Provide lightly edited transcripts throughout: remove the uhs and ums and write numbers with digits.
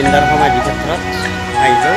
গোবিন্দৰ সমাধি ক্ষেত্ৰত আহিলোঁ।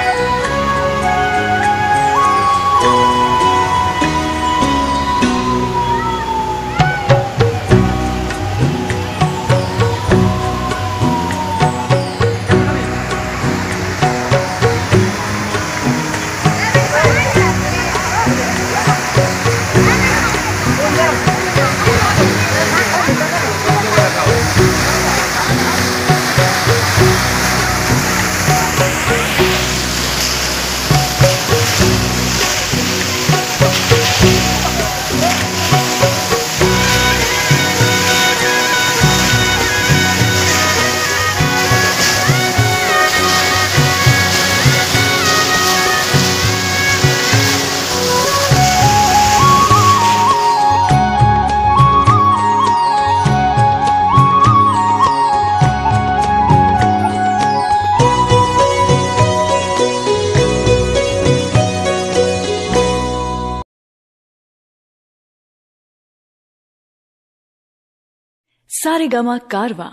सारेगामा कारवा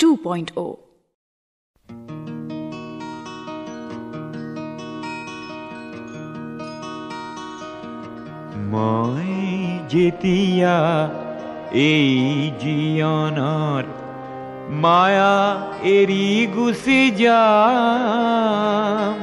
2.0 মই যেতিয়া এই জীৱনৰ মায়া এৰি গুচি যাম,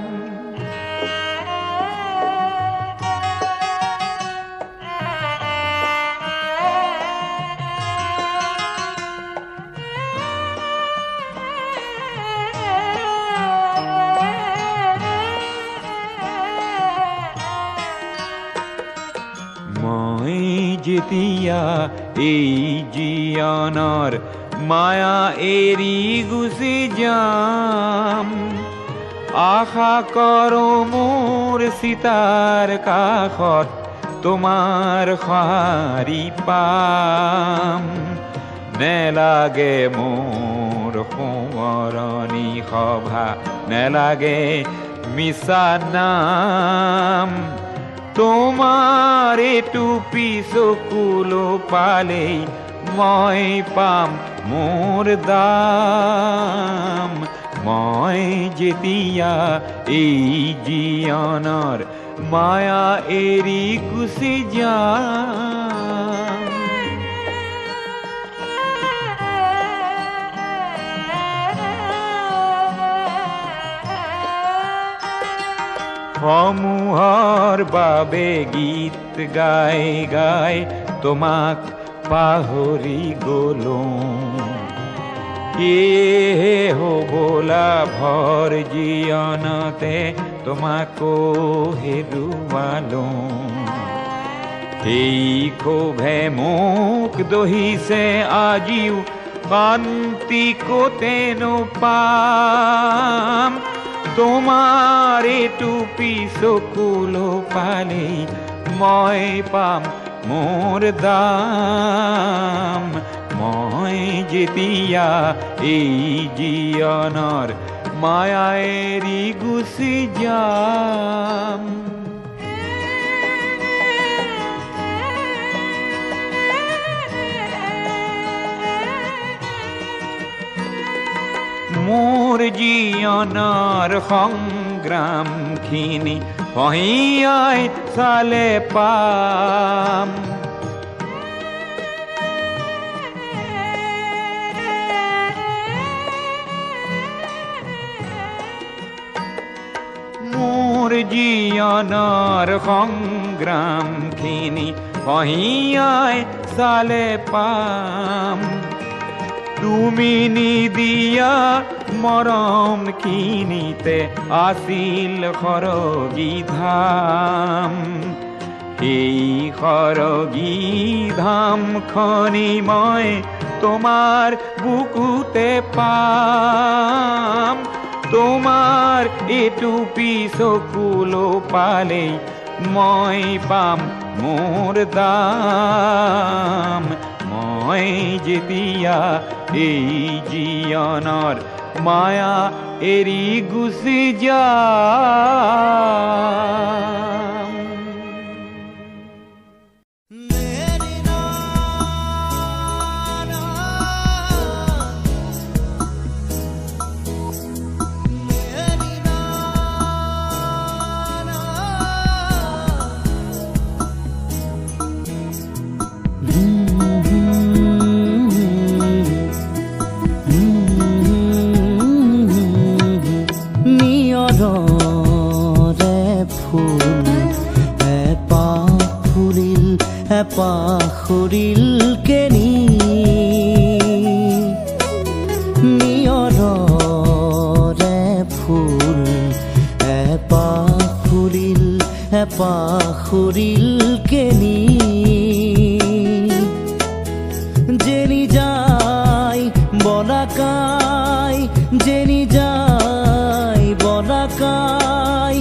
যেতিয়া এই জীৱনৰ মায়া এৰি গুচি যাম, আশা কৰো মোৰ চিতাৰ কাষত তোমাৰ সঁহাৰি পাম। নেলাগে মোৰ সোঁৱৰণি সভা, নেলাগে মিছা নাম, তোমাৰ এইটো পিছকুলো পালেই মই পাম মোৰ দাম। মই যেতিয়া এই জীৱনৰ মায়া এৰি গুচি যাম, সমূহৰ বাবে গীত গাই গাই তোমাক পাহৰি গলো, সেয়েহে হ'বলা ভৰ জীৱনতে তোমাকো হেৰুৱালো। সেই ক্ষোভে মোক দহিছে আজিও, শান্তি ক'তেনো পাম, তোমাৰ এইটো পিছকুলো পালেই মই পাম মোৰ দাম। মই যেতিয়া এই জীৱনৰ মায়া এৰি গুচি যাম, মোৰ জীৱনৰ সংগ্ৰামখিনি হহিয়াই চালে পাম, মোৰ জীৱনৰ সংগ্ৰামখিনি হহিয়াই চালে পাম। তুমি নিদিয়া মৰম খিনিতে আছিল সৰগী ধাম, সেই সৰগী ধাম খনি মই তোমাৰ বুকুতে পাম। তোমাৰ এইটো পিছকুলো পালেই মই পাম মোৰ দাম। মই যেতিয়া এই জীৱনৰ মায়া এৰি গুচি যাম, এপাখুৰিল কেনি নিয়ৰৰে ফুল এপাখুৰিল কেনি যেনি যায় বলাকাই যেনি যায় বলাকাই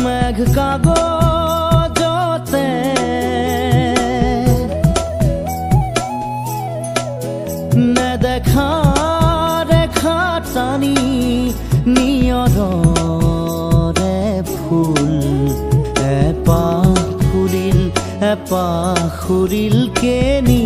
মেঘ কাগজতে নেদেখা ৰেখা টানি নিয়ৰৰে ফুল এপাখুৰিল কেনি